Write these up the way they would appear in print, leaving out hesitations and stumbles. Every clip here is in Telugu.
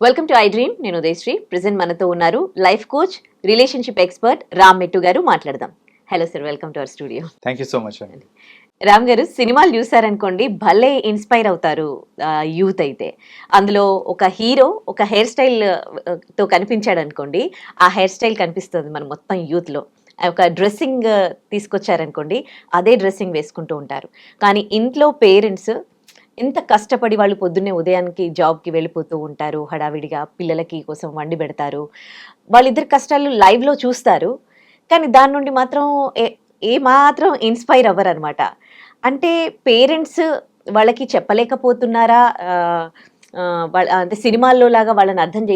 Welcome to I dream. నేను ఉదయశ్రీ. ప్రెసెంట్ మనతో ఉన్నారు life coach, relationship expert Ram మెట్టు గారు. మాట్లాడదాం. Hello sir, welcome to our studio. Thank you so much అండి. రామ్ గారు, సినిమాలు చూసారనుకోండి, భలే ఇన్స్పైర్ అవుతారు యూత్ అయితే. అందులో ఒక హీరో ఒక హెయిర్ స్టైల్ తో కనిపించాడు అనుకోండి, ఆ హెయిర్ స్టైల్ కనిపిస్తుంది మన మొత్తం యూత్ లో. ఒక డ్రెస్సింగ్ తీసుకొచ్చారనుకోండి, అదే డ్రెస్సింగ్ వేసుకుంటూ ఉంటారు. కానీ ఇంట్లో పేరెంట్స్ ఎంత కష్టపడి వాళ్ళు పొద్దున్నే ఉదయానికి జాబ్కి వెళ్ళిపోతూ ఉంటారు, హడావిడిగా పిల్లలకి కోసం వండి పెడతారు. వాళ్ళిద్దరి కష్టాలు లైవ్లో చూస్తారు, కానీ దాని నుండి మాత్రం ఏ మాత్రం ఇన్స్పైర్ అవ్వరు అనమాట. అంటే పేరెంట్స్ వాళ్ళకి చెప్పలేకపోతున్నారా, అంటే సినిమాల్లో లాగా వాళ్ళని అర్థం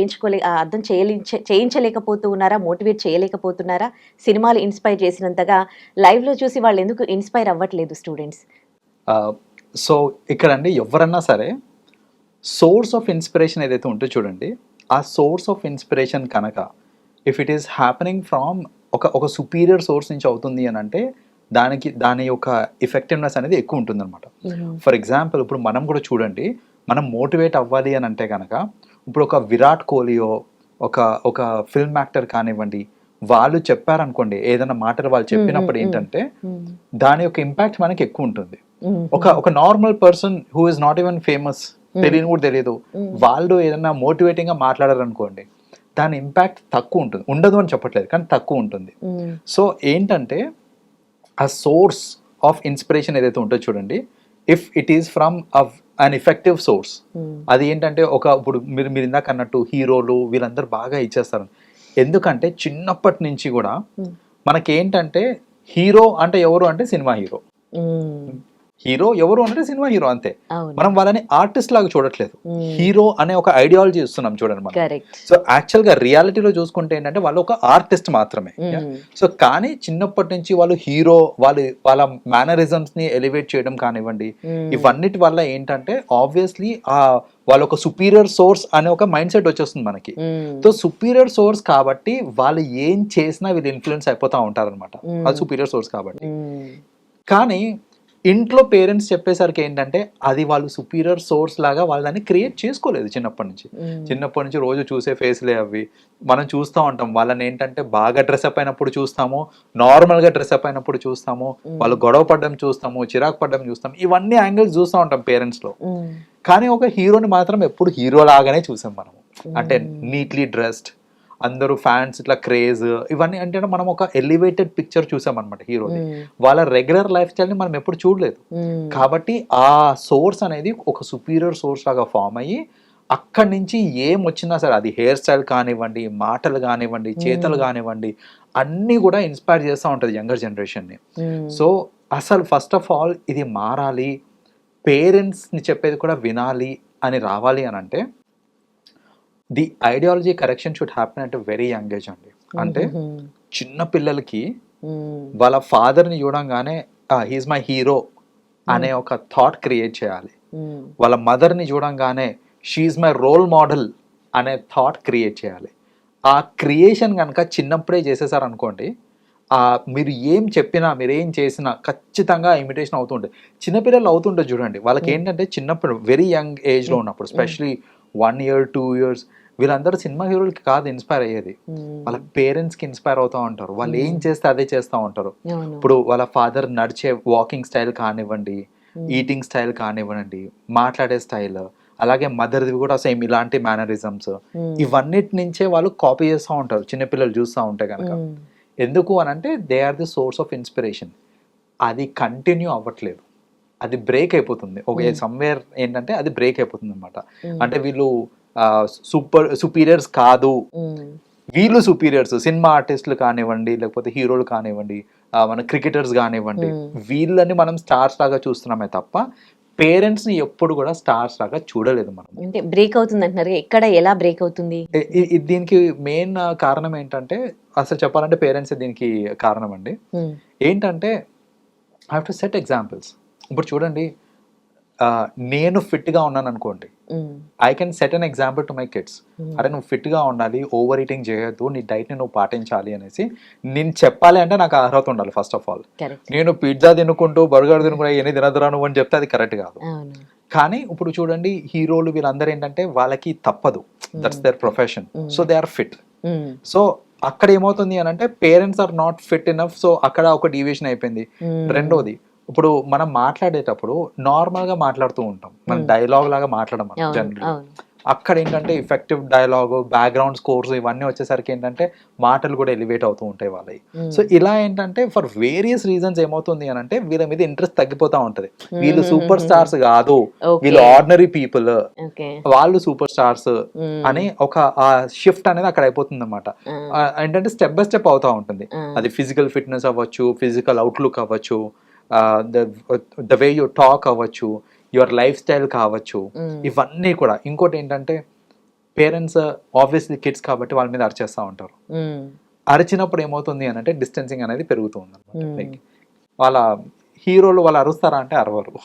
చేయించలేకపోతూ ఉన్నారా, మోటివేట్ చేయలేకపోతున్నారా? సినిమాలు ఇన్స్పైర్ చేసినంతగా లైవ్లో చూసి వాళ్ళు ఎందుకు ఇన్స్పైర్ అవ్వట్లేదు స్టూడెంట్స్? సో ఇక్కడ అండి, ఎవరన్నా సరే సోర్స్ ఆఫ్ ఇన్స్పిరేషన్ ఏదైతే ఉంటుందో చూడండి, ఆ సోర్స్ ఆఫ్ ఇన్స్పిరేషన్ కనుక if it is happening from ఒక సుపీరియర్ సోర్స్ నుంచి అవుతుంది అని అంటే దాని యొక్క ఎఫెక్టివ్నెస్ అనేది ఎక్కువ ఉంటుంది అనమాట. ఫర్ ఎగ్జాంపుల్, ఇప్పుడు మనం కూడా చూడండి, మనం మోటివేట్ అవ్వాలి అని అంటే కనుక, ఇప్పుడు ఒక విరాట్ కోహ్లీయో ఒక ఫిల్మ్ యాక్టర్ కానివ్వండి, వాళ్ళు చెప్పారనుకోండి ఏదైనా మాటలు, వాళ్ళు చెప్పినప్పుడు ఏంటంటే దాని యొక్క ఇంపాక్ట్ మనకి ఎక్కువ ఉంటుంది. ఒక normal person who is not even famous, తెలియని కూడా తెలియదు, వాళ్ళు ఏదైనా మోటివేటింగ్ గా మాట్లాడారు అనుకోండి, దాని ఇంపాక్ట్ తక్కువ ఉంటుంది. ఉండదు అని చెప్పట్లేదు, కానీ తక్కువ ఉంటుంది. సో ఏంటంటే ఆ సోర్స్ ఆఫ్ ఇన్స్పిరేషన్ ఏదైతే ఉంటుందో చూడండి, if it is from an effective source, అది ఏంటంటే ఇప్పుడు మీరు ఇందాక అన్నట్టు హీరోలు వీళ్ళందరూ బాగా ఇచ్చేస్తారు. ఎందుకంటే చిన్నప్పటి నుంచి కూడా మనకేంటంటే హీరో అంటే ఎవరు అంటే సినిమా హీరో, హీరో ఎవరు అంటే సినిమా హీరో, అంతే. మనం వాళ్ళని ఆర్టిస్ట్ లాగా చూడట్లేదు, హీరో అనే ఒక ఐడియాలజీ ఇస్తున్నాం చూడండి మనం. సో యాక్చువల్ గా రియాలిటీలో చూసుకుంటే ఏంటంటే వాళ్ళు ఒక ఆర్టిస్ట్ మాత్రమే. సో కానీ చిన్నప్పటి నుంచి వాళ్ళు హీరో, వాళ్ళ మేనరిజమ్స్ ని ఎలివేట్ చేయడం కానివ్వండి, ఇవన్నిటి వల్ల ఏంటంటే ఆబ్వియస్లీ వాళ్ళ ఒక సుపీరియర్ సోర్స్ అనే ఒక మైండ్ సెట్ వచ్చేస్తుంది మనకి. సో సుపీరియర్ సోర్స్ కాబట్టి వాళ్ళు ఏం చేసినా వీళ్ళు ఇన్ఫ్లుయెన్స్ అయిపోతా ఉంటారు అనమాట, అది సుపీరియర్ సోర్స్ కాబట్టి. కానీ ఇంట్లో పేరెంట్స్ చెప్పేసరికి ఏంటంటే అది వాళ్ళు సుపీరియర్ సోర్స్ లాగా వాళ్ళని క్రియేట్ చేసుకోలేదు చిన్నప్పటి నుంచి రోజు చూసే ఫేస్లే అవి. మనం చూస్తూ ఉంటాం వాళ్ళని ఏంటంటే బాగా డ్రెస్అప్ అయినప్పుడు చూస్తాము, నార్మల్ గా డ్రెస్అప్ అయినప్పుడు చూస్తాము, వాళ్ళు గొడవ పడడం చూస్తాము, చిరాకు పడడం చూస్తాము, ఇవన్నీ యాంగిల్స్ చూస్తూ ఉంటాం పేరెంట్స్ లో. కానీ ఒక హీరోని మాత్రం ఎప్పుడు హీరో లాగానే చూసాం మనము, అంటే నీట్లీ డ్రెస్డ్, అందరూ ఫ్యాన్స్, ఇట్లా క్రేజ్, ఇవన్నీ అంటే మనం ఒక ఎలివేటెడ్ పిక్చర్ చూసాం అనమాట హీరోని. వాళ్ళ రెగ్యులర్ లైఫ్ స్టైల్ ని మనం ఎప్పుడు చూడలేదు. కాబట్టి ఆ సోర్స్ అనేది ఒక సుపీరియర్ సోర్స్ లాగా ఫామ్ అయ్యి అక్కడి నుంచి ఏం వచ్చినా సరే, అది హెయిర్ స్టైల్ కానివ్వండి, మాటలు కానివ్వండి, చేతలు కానివ్వండి, అన్నీ కూడా ఇన్స్పైర్ చేస్తూ ఉంటుంది యంగర్ జనరేషన్ని. సో అసలు ఫస్ట్ ఆఫ్ ఆల్ ఇది మారాలి, పేరెంట్స్ని చెప్పేది కూడా వినాలి అని రావాలి అని అంటే the ideology correction should happen at very young age అండి. అంటే చిన్న పిల్లలకి వాళ్ళ ఫాదర్ని చూడంగానే హీఈస్ మై హీరో అనే ఒక థాట్ క్రియేట్ చేయాలి. వాళ్ళ మదర్ని చూడంగానే షీఈస్ మై రోల్ మోడల్ అనే థాట్ క్రియేట్ చేయాలి. ఆ క్రియేషన్ కనుక చిన్నప్పుడే చేసేసారనుకోండి, మీరు ఏం చెప్పినా, మీరు ఏం చేసినా ఖచ్చితంగా ఇమిటేషన్ అవుతుండే. చిన్నపిల్లలు అవుతుండే చూడండి, వాళ్ళకి ఏంటంటే చిన్నప్పుడు వెరీ యంగ్ ఏజ్లో ఉన్నప్పుడు, స్పెషలీ 1 year 2 years, వీళ్ళందరూ సినిమా హీరోలకి కాదు ఇన్స్పైర్ అయ్యేది, వాళ్ళ పేరెంట్స్ కి ఇన్స్పైర్ అవుతూ ఉంటారు. వాళ్ళు ఏం చేస్తే అదే చేస్తూ ఉంటారు. ఇప్పుడు వాళ్ళ ఫాదర్ నడిచే వాకింగ్ స్టైల్ కానివ్వండి, ఈటింగ్ స్టైల్ కానివ్వండి, మాట్లాడే స్టైల్, అలాగే మదర్ది కూడా సేమ్ ఇలాంటి మేనరిజమ్స్, ఇవన్నిటి నుంచే వాళ్ళు కాపీ చేస్తూ ఉంటారు చిన్నపిల్లలు చూస్తూ ఉంటే కనుక. ఎందుకు అని అంటే they are the source of inspiration. అది కంటిన్యూ అవ్వట్లేదు, అది బ్రేక్ అయిపోతుంది. ఒక సమ్వేర్ ఏంటంటే అది బ్రేక్ అయిపోతుంది అనమాట. అంటే వీళ్ళు సుపీరియర్స్ కాదు, వీళ్ళు సుపీరియర్స్. సినిమా ఆర్టిస్టులు కానివ్వండి, లేకపోతే హీరోలు కానివ్వండి, మన క్రికెటర్స్ కానివ్వండి, వీళ్ళని మనం స్టార్స్ లాగా చూస్తున్నామే తప్ప పేరెంట్స్ ని ఎప్పుడు కూడా స్టార్స్ లాగా చూడలేదు మనం. అంటే బ్రేక్ అవుతుంది అంటున్నారు, ఎక్కడ ఎలా బ్రేక్ అవుతుంది? దీనికి మెయిన్ కారణం ఏంటంటే, అసలు చెప్పాలంటే పేరెంట్స్ దీనికి కారణం అండి. ఏంటంటే I have to set examples. ఇప్పుడు చూడండి, నేను ఫిట్ గా ఉన్నాను అనుకోండి, I can set an example to my kids. అరే నువ్వు ఫిట్ గా ఉండాలి, ఓవర్ ఈటింగ్ చేయొద్దు, నీ డైట్ ని నువ్వు పాటించాలి అనేసి నేను చెప్పాలి అంటే నాకు అర్హత ఉండాలి ఫస్ట్ ఆఫ్ ఆల్. నేను పిజ్జా తినుకుంటూ బర్గర్ తినుకుంటూ ఎన్ని తినదురా నువ్వు అని చెప్తే అది కరెక్ట్ కాదు. కానీ ఇప్పుడు చూడండి హీరోలు వీళ్ళందరూ ఏంటంటే వాళ్ళకి తప్పదు, that's their profession, so they are fit. So అక్కడ ఏమవుతుంది అని అంటే parents are not fit enough, so అక్కడ ఒక డీవియేషన్ అయిపోయింది. రెండోది ఇప్పుడు మనం మాట్లాడేటప్పుడు నార్మల్ గా మాట్లాడుతూ ఉంటాం, మనం డైలాగ్ లాగా మాట్లాడము జనరల్. అక్కడ ఏంటంటే ఇఫెక్టివ్ డైలాగ్, బ్యాక్గ్రౌండ్ స్కోర్స్ ఇవన్నీ వచ్చేసరికి ఏంటంటే మాటలు కూడా ఎలివేట్ అవుతూ ఉంటాయి వాళ్ళవి. సో ఇలా ఏంటంటే ఫర్ వేరియస్ రీజన్స్ ఏమవుతుంది అని అంటే వీళ్ళ మీద ఇంట్రెస్ట్ తగ్గిపోతా ఉంటది. వీళ్ళు సూపర్ స్టార్స్ కాదు, వీళ్ళు ఆర్డినరీ పీపుల్, వాళ్ళు సూపర్ స్టార్స్ అని ఒక షిఫ్ట్ అనేది అక్కడ అయిపోతుంది అనమాట. ఏంటంటే స్టెప్ బై స్టెప్ అవుతా ఉంటుంది. అది ఫిజికల్ ఫిట్నెస్ అవ్వచ్చు, ఫిజికల్ అవుట్లుక్ అవ్వచ్చు, ద వే యూ టాక్ అవ్వచ్చు, యువర్ లైఫ్ స్టైల్ కావచ్చు, ఇవన్నీ కూడా. ఇంకోటి ఏంటంటే పేరెంట్స్ ఆబ్వియస్లీ కిడ్స్ కాబట్టి వాళ్ళ మీద అరిచేస్తూ ఉంటారు. అరిచినప్పుడు ఏమవుతుంది అని అంటే డిస్టెన్సింగ్ అనేది పెరుగుతుంది అనమాట. లైక్ వాళ్ళ హీరోలు వాళ్ళు అరుస్తారా అంటే అరవరు,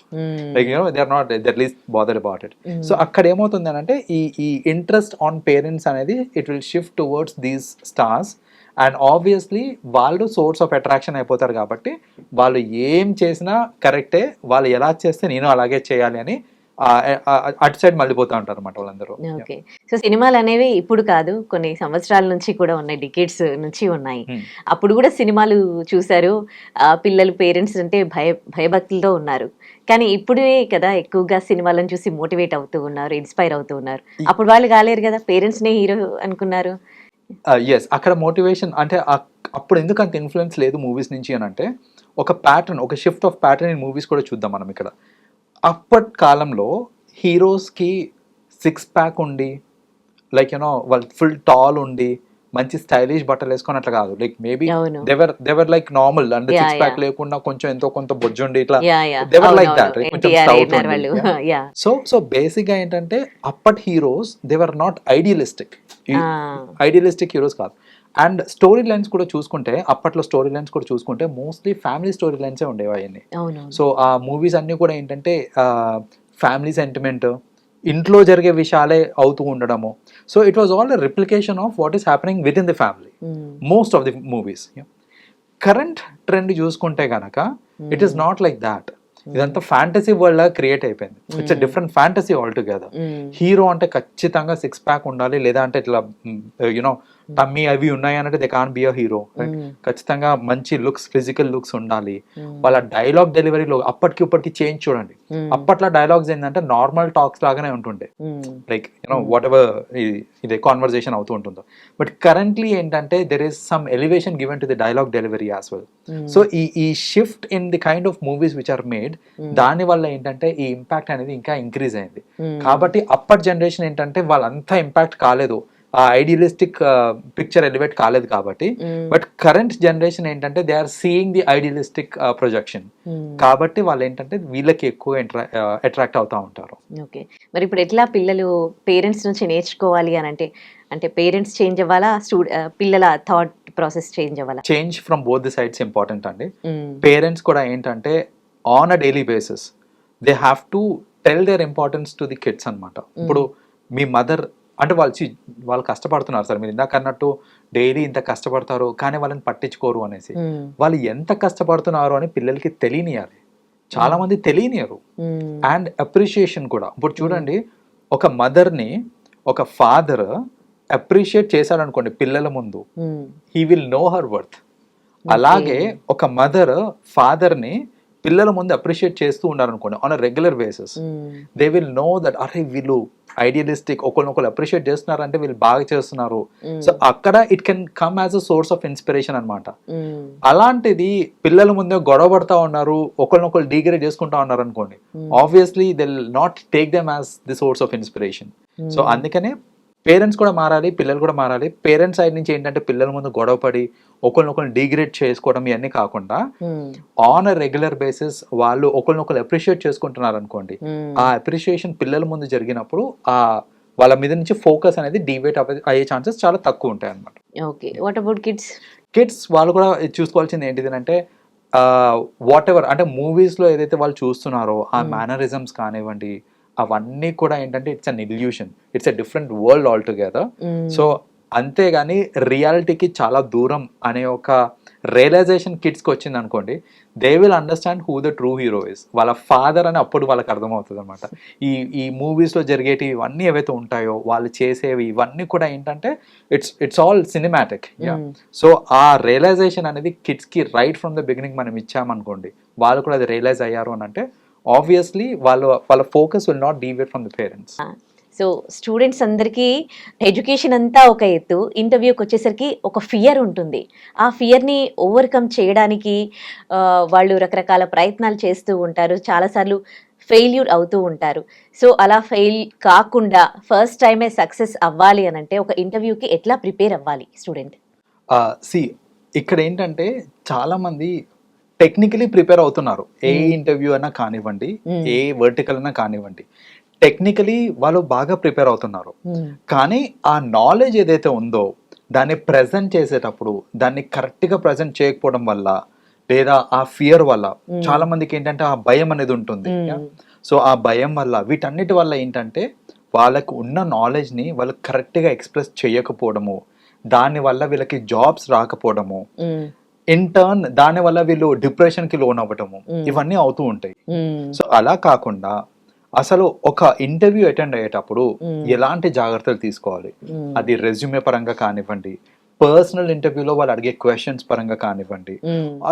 like you know they are not the least bothered about it. So అక్కడ ఏమవుతుంది అని అంటే ఈ ఇంట్రెస్ట్ ఆన్ పేరెంట్స్ అనేది it will shift towards these stars. And obviously వాళ్ళు సోర్స్ ఆఫ్ అట్రాక్షన్ అయిపోతారు కాబట్టి వాళ్ళు ఏం చేసినా కరెక్టే, వాళ్ళు ఎలా చేస్తే నేను అలాగే చేయాలి అని అటు సైడ్ మళ్ళీపోతూ ఉంటారు అనమాట వాళ్ళందరూ. ఓకే. సో సినిమాలు అనేవి ఇప్పుడు కాదు, కొన్ని సంవత్సరాల నుంచి కూడా ఉన్నాయి, డికేడ్స్ నుంచి ఉన్నాయి. అప్పుడు కూడా సినిమాలు చూశారు, పిల్లలు పేరెంట్స్ అంటే భయభక్తులతో ఉన్నారు. కానీ ఇప్పుడే కదా ఎక్కువగా సినిమాలను చూసి మోటివేట్ అవుతూ ఉన్నారు, ఇన్స్పైర్ అవుతూ ఉన్నారు. అప్పుడు వాళ్ళు కాలేరు కదా, పేరెంట్స్ నే హీరో అనుకున్నారు. ఎస్, అక్కడ మోటివేషన్ అంటే అప్పుడు ఎందుకు అంత ఇన్ఫ్లుయెన్స్ లేదు మూవీస్ నుంచి అని అంటే ఒక ప్యాటర్న్, ఒక shift of pattern in movies కూడా చూద్దాం మనం ఇక్కడ. అప్పటి కాలంలో హీరోస్కి 6 ప్యాక్ ఉండి, లైక్ యూనో వాళ్ళు ఫుల్ టాల్ ఉండి మంచి స్టైలిష్ బట్టలు వేసుకొని అట్లా కాదు. Like maybe they're like normal అంటే 6 ప్యాక్ లేకుండా కొంచెం ఎంతో కొంత బొజ్జుండి ఇట్లా they're like that. So basic గా ఏంటంటే అప్పటి heroes they're not idealistic heroes కాదు. అండ్ స్టోరీ లైన్స్ కూడా చూసుకుంటే అప్పట్లో స్టోరీ లైన్స్ కూడా చూసుకుంటే మోస్ట్లీ ఫ్యామిలీ స్టోరీ లైన్సే ఉండేవి అవన్నీ. సో ఆ మూవీస్ అన్ని కూడా ఏంటంటే ఫ్యామిలీ సెంటిమెంట్, ఇంట్లో జరిగే విషయాలే అవుతూ ఉండడము. So it was all replication of what is happening with in the family most of the movies. Current trend చూసుకుంటే కనుక it is not like that. ఇదంతా ఫ్యాంటసీ వరల్డ్ లా క్రియేట్ అయిపోయింది. It's different fantasy all together. Hero అంటే ఖచ్చితంగా 6 ప్యాక్ ఉండాలి, లేదా అంటే ఇట్లా యునో టమ్మీ అవి ఉన్నాయి అంటే they can be a hero. ఖచ్చితంగా మంచి లుక్స్, ఫిజికల్ లుక్స్ ఉండాలి. వాళ్ళ డైలాగ్ డెలివరీలో అప్పటికి ఇప్పటికి చేంజ్ చూడండి. అప్పట్లో డైలాగ్స్ ఏంటంటే నార్మల్ టాక్స్ లాగానే ఉంటుండే, లైక్ యూనో వాట్ ఎవర్ ఇదే కాన్వర్సేషన్ అవుతూ ఉంటుందో. బట్ కరెంట్లీ ఏంటంటే there is some elevation given to the dialogue delivery as well. So ఈ shift in the kind of movies which are made, దాని వల్ల ఏంటంటే ఈ ఇంపాక్ట్ అనేది ఇంకా ఇంక్రీజ్ అయింది. కాబట్టి అప్పటి జనరేషన్ ఏంటంటే వాళ్ళంతా ఇంపాక్ట్ కాలేదు, ఆ ఐడియలిస్టిక్ పిక్చర్ ఎలివేట్ కాలేదు కాబట్టి. బట్ కరెంట్ జనరేషన్ ఏంటంటే they are seeing the idealistic projection, కాబట్టి వాళ్ళు ఏంటంటే వీళ్ళకి ఎక్కువ అట్రాక్ట్ అవుతా ఉంటారు. ఓకే, మరి ఇప్పుడు ఎట్లా పిల్లలు పేరెంట్స్ నుంచి నేర్చుకోవాలి అని అంటే పేరెంట్స్ చేంజ్ అవ్వాలా, పిల్లల థాట్ ప్రాసెస్ చేంజ్ అవ్వాలా? Change from both the sides important అండి. పేరెంట్స్ కూడా ఏంటంటే on a daily basis they have to tell their importance to the kids అనమాట. ఇప్పుడు మీ మదర్ అంటే వాళ్ళు కష్టపడుతున్నారు సార్, మీరు ఇందాక అన్నట్టు డైలీ ఇంత కష్టపడతారు కానీ వాళ్ళని పట్టించుకోరు అనేసి. వాళ్ళు ఎంత కష్టపడుతున్నారు అని పిల్లలకి తెలియనియాలి. చాలా మంది తెలియనియరు. అండ్ అప్రిషియేషన్ కూడా. ఇప్పుడు చూడండి, ఒక మదర్ని ఒక ఫాదర్ అప్రిషియేట్ చేశాడనుకోండి పిల్లల ముందు, he will know her worth. అలాగే ఒక మదర్ ఫాదర్ని పిల్లల ముందు అప్రిషియేట్ చేస్తూ ఉన్నారనుకోండి on a regular basis, they will know that అరే వీళ్ళు ఐడియలిస్టిక్, ఒకరినొకరు అప్రిషియేట్ చేస్తున్నారు అంటే వీళ్ళు బాగా చేస్తున్నారు. సో అక్కడ it can come as a source of inspiration అనమాట. అలాంటిది పిల్లల ముందే గొడవ పడతా ఉన్నారు, ఒకరినొకరు డిగ్రేడ్ చేసుకుంటా ఉన్నారు అనుకోండి, obviously they will not take them as the source of inspiration. So అందుకనే పేరెంట్స్ కూడా మారాలి, పిల్లలు కూడా మారాలి. పేరెంట్స్ సైడ్ నుంచి ఏంటంటే పిల్లల ముందు గొడవపడి ఒకరినొకరు డిగ్రేడ్ చేసుకోవడం ఇవన్నీ కాకుండా ఆన్ అ రెగ్యులర్ బేసిస్ వాళ్ళు ఒకరినొకరు అప్రిషియేట్ చేసుకుంటున్నారు అనుకోండి, ఆ అప్రిషియేషన్ పిల్లల ముందు జరిగినప్పుడు వాళ్ళ మీద నుంచి ఫోకస్ అనేది డివేట్ అయ్యే ఛాన్సెస్ చాలా తక్కువ ఉంటాయి అన్నమాట. Okay, what about kids? Kids వాళ్ళు కూడా చూసుకోవాల్సింది ఏంటిది అంటే వాట్ ఎవర్ అంటే మూవీస్లో ఏదైతే వాళ్ళు చూస్తున్నారో ఆ మేనరిజమ్స్ కానివ్వండి, అవన్నీ కూడా ఏంటంటే it's an illusion, it's a different world all together. So అంతేగాని రియాలిటీకి చాలా దూరం అనే ఒక రియలైజేషన్ కిడ్స్కి వచ్చింది అనుకోండి, they will understand who the true hero is. వాళ్ళ ఫాదర్ అని అప్పుడు వాళ్ళకి అర్థమవుతుంది అనమాట. ఈ ఈ మూవీస్లో జరిగేటివి ఇవన్నీ ఏవైతే ఉంటాయో, వాళ్ళు చేసేవి ఇవన్నీ కూడా ఏంటంటే ఇట్స్ ఆల్ సినిమాటిక్. సో ఆ రియలైజేషన్ అనేది కిడ్స్కి రైట్ ఫ్రమ్ ద బిగినింగ్ మనం ఇచ్చామనుకోండి, వాళ్ళు కూడా అది రియలైజ్ అయ్యారు అని అంటే ఆబ్వియస్లీ వాళ్ళ focus will not deviate from the parents. So students అందరికీ ఎడ్యుకేషన్ అంతా ఒక ఎత్తు, ఇంటర్వ్యూకి వచ్చేసరికి ఒక ఫియర్ ఉంటుంది. ఆ ఫియర్ని ఓవర్కమ్ చేయడానికి వాళ్ళు రకరకాల ప్రయత్నాలు చేస్తూ ఉంటారు, చాలాసార్లు ఫెయిల్యూర్ అవుతూ ఉంటారు. సో అలా ఫెయిల్ కాకుండా ఫస్ట్ టైమే సక్సెస్ అవ్వాలి అని అంటే ఒక ఇంటర్వ్యూకి ఎట్లా ప్రిపేర్ అవ్వాలి స్టూడెంట్? ఇక్కడ ఏంటంటే చాలా మంది టెక్నికలీ ప్రిపేర్ అవుతున్నారు. ఏ ఇంటర్వ్యూ అయినా కానివ్వండి, ఏ వర్టికల్ అయినా కానివ్వండి, టెక్నికలీ వాళ్ళు బాగా ప్రిపేర్ అవుతున్నారు. కానీ ఆ నాలెడ్జ్ ఏదైతే ఉందో దాన్ని ప్రజెంట్ చేసేటప్పుడు దాన్ని కరెక్ట్గా ప్రజెంట్ చేయకపోవడం వల్ల, లేదా ఆ ఫియర్ వల్ల చాలా మందికి ఏంటంటే ఆ భయం అనేది ఉంటుంది. సో ఆ భయం వల్ల, వీటన్నిటి వల్ల ఏంటంటే వాళ్ళకు ఉన్న నాలెడ్జ్ని వాళ్ళు కరెక్ట్గా ఎక్స్ప్రెస్ చేయకపోవడము, దానివల్ల వీళ్ళకి జాబ్స్ రాకపోవడము, ఇన్ టర్న్ దానివల్ల వీళ్ళు డిప్రెషన్కి లోన్ అవ్వటము, ఇవన్నీ అవుతూ ఉంటాయి. సో అలా కాకుండా అసలు ఒక ఇంటర్వ్యూ అటెండ్ అయ్యేటప్పుడు ఎలాంటి జాగ్రత్తలు తీసుకోవాలి, అది రెజ్యూమే పరంగా కానివ్వండి, పర్సనల్ ఇంటర్వ్యూలో వాళ్ళు అడిగే క్వశ్చన్స్ పరంగా కానివ్వండి,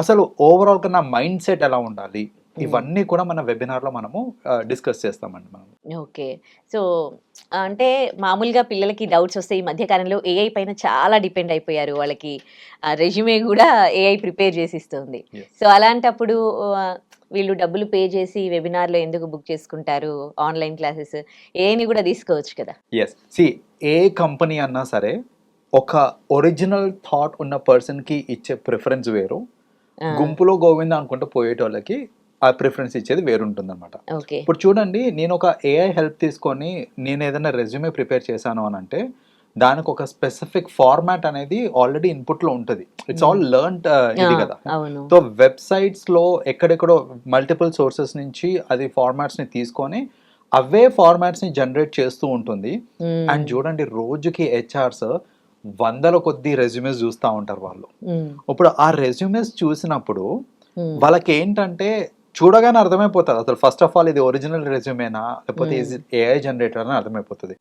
అసలు ఓవరాల్ గా నా మైండ్ సెట్ ఎలా ఉండాలి, ఇవన్నీ కూడా మన వెబినార్ లో మనము డిస్కస్ చేస్తామండి మనం. ఓకే. సో అంటే మామూలుగా పిల్లలకి డౌట్స్ వస్తాయి. ఈ మధ్య కాలంలో ఏఐ పైన చాలా డిపెండ్ అయిపోయారు. వాళ్ళకి రెజ్యూమే కూడా ఏఐ ప్రిపేర్ చేసి ఇస్తుంది. సో అలాంటప్పుడు వీళ్ళు డబ్బులు పే చేసి వెబినార్లో ఎందుకు బుక్ చేసుకుంటారు? ఆన్లైన్ క్లాసెస్ ఏఐని కూడా తీసుకోవచ్చు కదా. ఎస్, సి ఏ కంపెనీ అన్నా సరే ఒక ఒరిజినల్ థాట్ ఉన్న పర్సన్ కి ఇచ్చే ప్రిఫరెన్స్ వేరు, గుంపులో గోవింద అనుకుంటూ పోయేటోళ్ళకి ఆ ప్రిఫరెన్స్ ఇచ్చేది వేరుంటుంది అనమాట. ఇప్పుడు చూడండి, నేను ఒక ఏఐ హెల్ప్ తీసుకొని నేను ఏదైనా రెజ్యూమే ప్రిపేర్ చేశాను అని అంటే దానికి ఒక స్పెసిఫిక్ ఫార్మాట్ అనేది ఆల్రెడీ ఇన్పుట్ లో ఉంటుంది. ఇట్స్ ఆల్ లెర్న్డ్ ఇది కదా. సో వెబ్సైట్స్ లో ఎక్కడెక్కడో మల్టిపుల్ సోర్సెస్ నుంచి అది ఫార్మాట్స్ ని తీసుకొని అవే ఫార్మాట్స్ ని జనరేట్ చేస్తూ ఉంటుంది. అండ్ చూడండి, రోజుకి హెచ్ఆర్స్ వందల కొద్ది రెజ్యూమేస్ చూస్తూ ఉంటారు వాళ్ళు. ఇప్పుడు ఆ రెజ్యూమేస్ చూసినప్పుడు వాళ్ళకి ఏంటంటే చూడగానే అర్థమైపోతుంది అసలు ఫస్ట్ ఆఫ్ ఆల్ ఇది ఒరిజినల్ రెజ్యూమేనా లేకపోతే ఏఐ జనరేటర్ అని అర్థమైపోతుంది.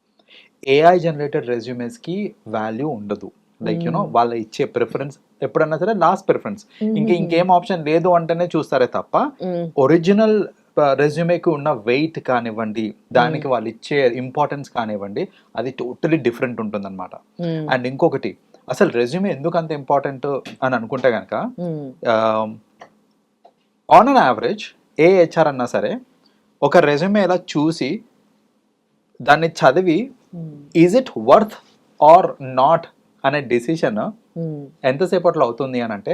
ఏఐ జనరేటెడ్ రెజ్యూమేస్ కి వాల్యూ ఉండదు. లైక్ యూనో వాళ్ళు ఇచ్చే ప్రిఫరెన్స్ ఎప్పుడన్నా సరే లాస్ట్ ప్రిఫరెన్స్, ఇంకేం ఆప్షన్ లేదు అంటేనే చూస్తారే తప్ప ఒరిజినల్ రెజ్యూమేకి ఉన్న వెయిట్ కానివ్వండి, దానికి వాళ్ళు ఇచ్చే ఇంపార్టెన్స్ కానివ్వండి, అది టోటలీ డిఫరెంట్ ఉంటుంది అనమాట. అండ్ ఇంకొకటి, అసలు రెజ్యూమే ఎందుకు అంత ఇంపార్టెంట్ అని అనుకుంటే కనుక on an average a HR అన్నా సరే ఒక రెజ్యూమే ఇలా చూసి దాన్ని చదివి is it worth or not అనే డిసిషన్ ఎంతసేపట్లో అవుతుంది అని అంటే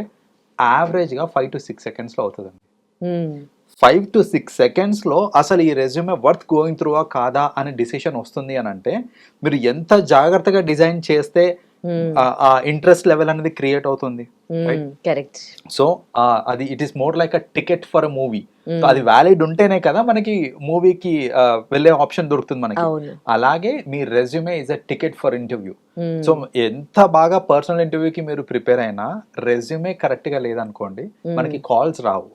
యావరేజ్గా 5 to 6 seconds అవుతుందండి. 5 to 6 seconds అసలు ఈ రెజ్యూమే వర్త్ గోయింగ్ త్రూ కాదా అనే డిసిషన్ వస్తుంది అని అంటే మీరు ఎంత జాగ్రత్తగా డిజైన్ చేస్తే ఆ ఇంట్రెస్ట్ లెవెల్ అనేది క్రియేట్ అవుతుంది. కరెక్ట్. సో అది it is more like a ticket for a movie. అది వ్యాలిడ్ ఉంటేనే కదా మనకి మూవీకి వెళ్ళే ఆప్షన్ దొరుకుతుంది మనకి. అలాగే మీ resume is a ticket for interview. So ఎంత బాగా పర్సనల్ ఇంటర్వ్యూకి మీరు ప్రిపేర్ అయినా రెజ్యూమే కరెక్ట్ గా లేదనుకోండి మనకి కాల్స్ రావు.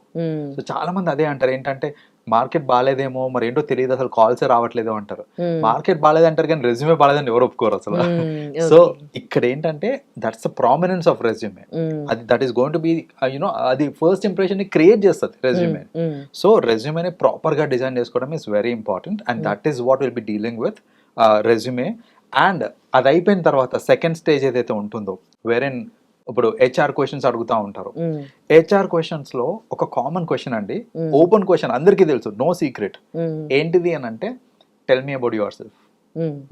సో చాలా మంది అదే అంటారు, ఏంటంటే మార్కెట్ బాగాలేదేమో మరి ఏంటో తెలియదు అసలు కాల్సే రావట్లేదు అంటారు. మార్కెట్ బాగాలేదంటారు కానీ రెజ్యూమే బాగాలేదని ఎవరు ఒప్పుకోరు అసలు. సో ఇక్కడ ఏంటంటే that's the prominence of resume. అది that is going to be you know first impression ని క్రియేట్ చేస్తుంది రెజ్యూమే. సో రెజ్యూమేని ప్రాపర్ గా డిజైన్ చేసుకోవడం is very important and that is what will be dealing with resume. And అది అయిపోయిన తర్వాత సెకండ్ స్టేజ్ ఏదైతే ఉంటుందో వేరెన్ ఇప్పుడు హెచ్ఆర్ క్వశ్చన్స్ అడుగుతా ఉంటారు. హెచ్ఆర్ క్వశ్చన్స్ లో ఒక కామన్ క్వశ్చన్ అండి, ఓపెన్ క్వశ్చన్ అందరికీ తెలుసు, నో సీక్రెట్. ఏంటిది అని అంటే tell me about yourself.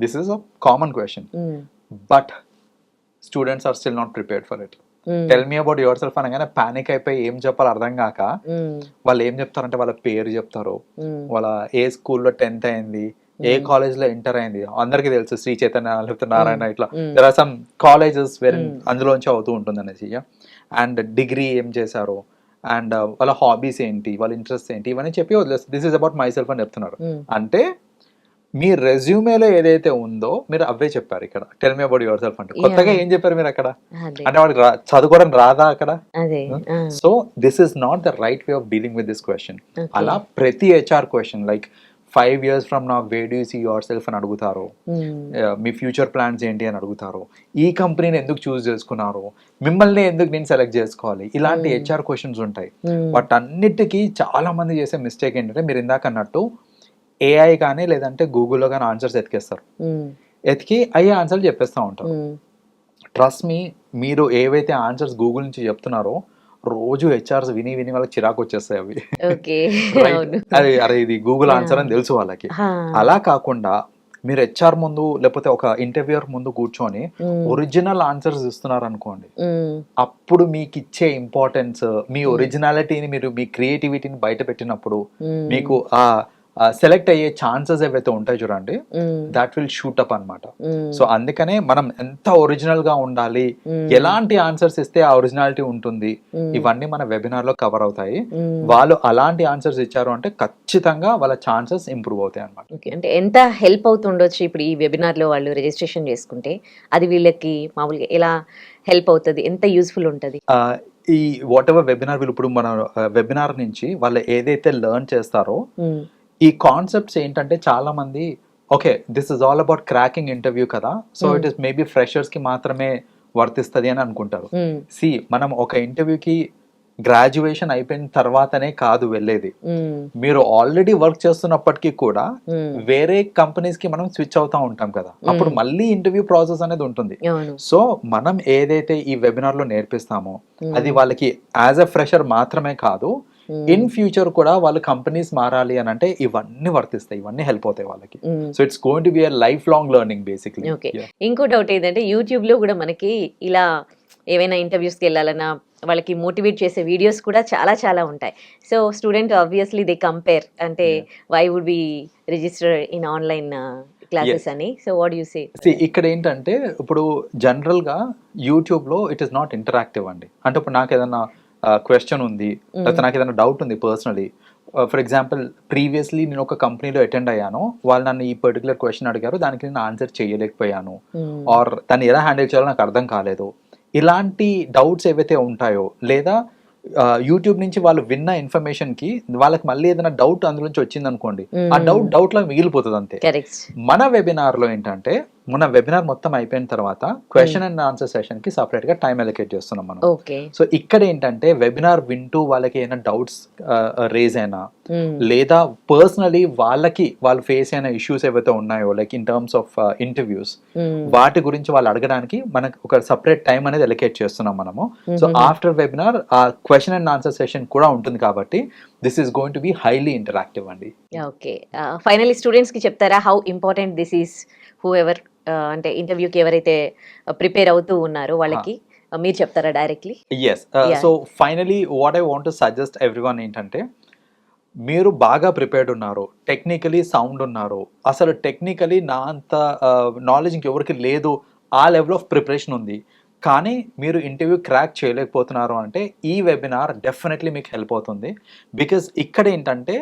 This is a common question but students are still not prepared for it. Tell me about yourself అనగానే పానిక్ అయిపోయి ఏం చెప్పాలో అర్థం కాక వాళ్ళు ఏం చెప్తారంటే వాళ్ళ పేరు చెప్తారు, వాళ్ళ ఏ స్కూల్లో 10th అయింది, ఏ కాలేజ్ లో ఎంటర్ అయింది, అందరికి తెలుసు శ్రీ చైతన్య లేకపోతే నారాయణ, ఇట్లా దెర్ ఆర్ సమ్ కాలేజెస్ వేరే అందులోంచి అవుతూ ఉంటుంది అనేసి. అండ్ డిగ్రీ ఏం చేశారు అండ్ వాళ్ళ హాబీస్ ఏంటి, వాళ్ళ ఇంట్రెస్ట్ ఏంటి, ఇవన్నీ చెప్పి వదిలేస్తారు. This is about my self అని చెప్తున్నారు. అంటే మీ రెజ్యూమేలో ఏదైతే ఉందో మీరు అవే చెప్పారు ఇక్కడ. Tell me about your self అంటే కొత్తగా ఏం చెప్పారు మీరు అక్కడ? అదే అంటే వాడికి చదువుకోవడం రాదా అక్కడ? అదే so this is not the right way of dealing with this question. Okay. అలా ప్రతి HR question like 5 years from now where do you see yourself అని అడుగుతారు, మీ ఫ్యూచర్ ప్లాన్స్ ఏంటి అని అడుగుతారు, ఈ కంపెనీని ఎందుకు చూస్ చేసుకున్నారు, మిమ్మల్ని ఎందుకు నేను సెలెక్ట్ చేసుకోవాలి, ఇలాంటి హెచ్ఆర్ క్వశ్చన్స్ ఉంటాయి. వాటన్నిటికీ చాలా మంది చేసే మిస్టేక్ ఏంటంటే మీరు ఇందాక అన్నట్టు ఏఐ కానీ లేదంటే గూగుల్లో కానీ ఆన్సర్స్ ఎతికేస్తారు. ఎతికి అయ్యే ఆన్సర్లు చెప్పేస్తూ ఉంటారు. ట్రస్ట్ మీ, మీరు ఏవైతే ఆన్సర్స్ గూగుల్ నుంచి చెప్తున్నారో రోజు హెచ్ఆర్స్ విని విని వాళ్ళకి చిరాకు వచ్చేస్తాయి అవి. Okay Right? అరే ఇది గూగుల్ ఆన్సర్ అని తెలుసు వాళ్ళకి. అలా కాకుండా మీరు హెచ్ఆర్ ముందు లేకపోతే ఒక ఇంటర్వ్యూయర్ ముందు కూర్చొని ఒరిజినల్ ఆన్సర్స్ ఇస్తున్నారు అనుకోండి, అప్పుడు మీకు ఇచ్చే ఇంపార్టెన్స్, మీ ఒరిజినాలిటీని మీరు మీ క్రియేటివిటీని బయట పెట్టినప్పుడు మీకు ఆ సెలెక్ట్ అయ్యే ఛాన్సెస్ ఏవైతే ఉంటాయి చూడండి, దాట్ విల్ షూట్ అప్ అనమాట. సో అందుకనే మనం ఎంత ఒరిజినల్ గా ఉండాలి, ఎలాంటి ఆన్సర్స్ ఇస్తే ఆ ఒరిజినాలిటీ ఉంటుంది, ఇవన్నీ మన వెబినార్ లో కవర్ అవుతాయి. వాళ్ళు అలాంటి ఆన్సర్స్ ఇచ్చారు అంటే ఖచ్చితంగా వాళ్ళ ఛాన్సెస్ ఇంప్రూవ్ అవుతాయి అనమాట. ఓకే, అంటే ఎంత హెల్ప్ అవుతుండొచ్చు ఇప్పుడు ఈ వెబినార్ లో వాళ్ళు రిజిస్ట్రేషన్ చేసుకుంటే, అది వీళ్ళకి మామూలుగా ఎలా హెల్ప్ అవుతుంది, ఎంత యూస్ఫుల్ ఉంటుంది? ఈ వాట్ ఎవర్ వెబినార్ వీళ్ళు ఇప్పుడు మన వెబినార్ నుంచి వాళ్ళు ఏదైతే లెర్న్ చేస్తారో ఈ కాన్సెప్ట్స్ ఏంటంటే చాలా మంది okay this is all about cracking interview కదా, so it is maybe freshers కి మాత్రమే వర్తిస్తుంది అని అనుకుంటారు. మనం ఒక ఇంటర్వ్యూకి గ్రాడ్యుయేషన్ అయిపోయిన తర్వాతనే కాదు వెళ్ళేది, మీరు ఆల్రెడీ వర్క్ చేస్తున్నప్పటికీ కూడా వేరే కంపెనీస్ కి మనం స్విచ్ అవుతా ఉంటాం కదా, అప్పుడు మళ్ళీ ఇంటర్వ్యూ ప్రాసెస్ అనేది ఉంటుంది. సో మనం ఏదైతే ఈ వెబినార్ లో నేర్పిస్తామో అది వాళ్ళకి యాజ్ అ ఫ్రెషర్ మాత్రమే కాదు, ఇన్ ఫ్యూచర్ కూడా వాళ్ళు కంపెనీస్ మారాలి అని అంటే ఇవన్నీ వర్తిస్తాయి, ఇవన్నీ హెల్ప్ అవుతాయి వాళ్ళకి. So it's going to B a life long learning basically. Okay, ఇంకో డౌట్ ఏంటంటే యూట్యూబ్ లో కూడా మనకి ఇలా ఏవైనా ఇంటర్వ్యూస్కి వెళ్ళాలన్నా వాళ్ళకి మోటివేట్ చేసే వీడియోస్ కూడా చాలా చాలా ఉంటాయి. So student obviously they compare, అంటే why would be register in online classes అని. So what you say? ఇక్కడ ఏంటంటే ఇప్పుడు జనరల్ గా యూట్యూబ్ లో ఇట్ ఇస్ నాట్ ఇంటరాక్టివ్ అండి. అంటే ఇప్పుడు నాకు ఏదైనా క్వశ్చన్ ఉంది, లేకపోతే నాకు ఏదైనా డౌట్ ఉంది పర్సనలీ, ఫర్ ఎగ్జాంపుల్ ప్రీవియస్లీ నేను ఒక కంపెనీలో అటెండ్ అయ్యాను, వాళ్ళు నన్ను ఈ పర్టికులర్ క్వశ్చన్ అడిగారు, దానికి నేను ఆన్సర్ చేయలేకపోయాను, ఆర్ దాన్ని ఎలా హ్యాండిల్ చేయాలో నాకు అర్థం కాలేదు, ఇలాంటి డౌట్స్ ఏవైతే ఉంటాయో, లేదా యూట్యూబ్ నుంచి వాళ్ళు విన్న ఇన్ఫర్మేషన్ కి వాళ్ళకి మళ్ళీ ఏదైనా డౌట్ అందులో నుంచి వచ్చింది అనుకోండి, ఆ డౌట్ లో మిగిలిపోతుంది అంతే. మన వెబినార్ లో ఏంటంటే మన వెబినార్ మొత్తం అయిపోయిన తర్వాత క్వశ్చన్ అండ్ ఆన్సర్ సెషన్ కి సపరేట్ గా టైం అలొకేట్ చేస్తున్నాం మనం. సో ఇక్కడ ఏంటంటే వెబినార్ వింటూ వాళ్ళకి ఏమైనా డౌట్స్ రేజ్ అయినా, లేదా పర్సనలీ వాళ్ళు ఫేస్ అయిన ఇష్యూస్ ఏవైతే ఉన్నాయో like in terms of interviews, వాటి గురించి వాళ్ళు అడగడానికి మనకి ఒక సపరేట్ టైం అనేది అలొకేట్ చేస్తున్నాం మనము. సో ఆఫ్టర్ వెబినార్ ఆ క్వశ్చన్ అండ్ ఆన్సర్ సెషన్ కూడా ఉంటుంది కాబట్టి this is going to be highly interactive అండి. ఓకే, ఫైనల్లీ స్టూడెంట్స్ కి చెప్తారా how important this is, whoever అంటే ఇంటర్వ్యూకి ఎవరైతే ప్రిపేర్ అవుతూ ఉన్నారో వాళ్ళకి మీరు చెప్తారా directly? Yes, so finally what I want to suggest everyone ఏంటంటే, మీరు బాగా ప్రిపేర్డ్ ఉన్నారు, టెక్నికలీ సౌండ్ ఉన్నారు, అసలు టెక్నికలీ నా అంత నాలెడ్జ్ ఇంకెవరికి లేదు, ఆ లెవెల్ ఆఫ్ ప్రిపరేషన్ ఉంది, కానీ మీరు ఇంటర్వ్యూ క్రాక్ చేయలేకపోతున్నారు అంటే ఈ వెబినార్ డెఫినెట్లీ మీకు హెల్ప్ అవుతుంది. బికాజ్ ఇక్కడ ఏంటంటే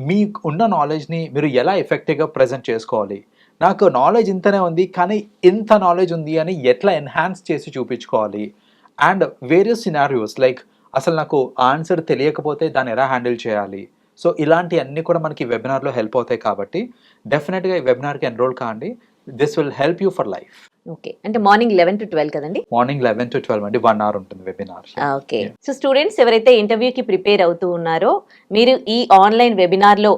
మీకు ఉన్న నాలెడ్జ్ని మీరు ఎలా ఎఫెక్టివ్గా ప్రజెంట్ చేసుకోవాలి, నాకు నాలెడ్జ్ ఇంతనే ఉంది కానీ ఇంత నాలెడ్జ్ ఉంది అని ఎట్లా ఎన్హాన్స్ చేసి చూపించుకోవాలి, అండ్ వేరియస్ సినారియోస్ లైక్ అసలు నాకు ఆన్సర్ తెలియకపోతే దాన్ని ఎలా హ్యాండిల్ చేయాలి. సో ఇలాంటి అన్నీ కూడా మనకి వెబినార్లో హెల్ప్ అవుతాయి కాబట్టి డెఫినెట్గా ఈ వెబినార్కి ఎన్రోల్ కాండి. This will help you for life. Okay, అంటే మార్నింగ్ 11 to 12 కదండి? మార్నింగ్ 11 to 12 అండి, 1 hour ఉంటుంది వెబినార్. ఓకే, సో స్టూడెంట్స్ ఎవరైతే ఇంటర్వ్యూకి ప్రిపేర్ అవుతూ ఉన్నారో మీరు ఈ ఆన్లైన్ వెబినార్లో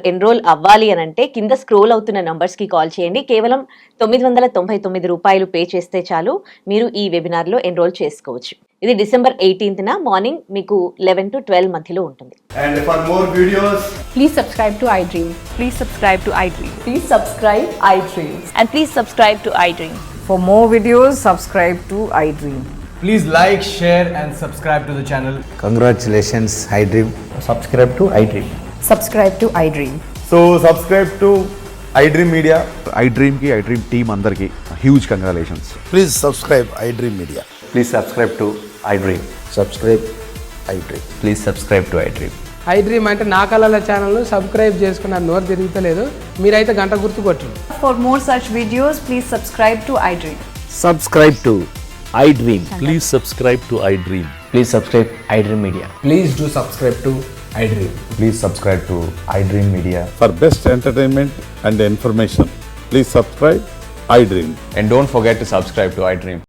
ఎన్రోల్ అవ్వాలి అని అంటే కింద స్క్రోల్ అవుతున్న నంబర్స్కి కాల్ చేయండి. కేవలం 999 రూపాయలు పే చేస్తే చాలు, మీరు ఈ వెబినార్లో ఎన్రోల్ చేసుకోవచ్చు. ఇది December 18th మార్నింగ్ మీకు 11 to 12 మధ్యలో ఉంటుంది. And for more videos, please subscribe to iDream. Please subscribe to iDream. Please subscribe iDream. And please subscribe to iDream. For more videos, subscribe to iDream. please like, share and subscribe to the channel. Congratulations, iDream. Subscribe to iDream. Subscribe to iDream. So subscribe to iDream Media. iDream team andarki huge congratulations. Please subscribe iDream Media. Please subscribe to iDream. Subscribe iDream. Please subscribe to iDream. I dream అంటే నా కళల ఛానల్ను సబ్స్క్రైబ్ చేసుకున్న నోరు తిరుగుతలేదు. మీరైతే గంట గుర్తు కొట్టండి. For more such videos, please subscribe to iDream. Subscribe to iDream. Please subscribe to iDream. Please subscribe iDream Media. Please do subscribe to iDream. Please subscribe to iDream Media. For best entertainment and information, please subscribe iDream. And don't forget to subscribe to iDream.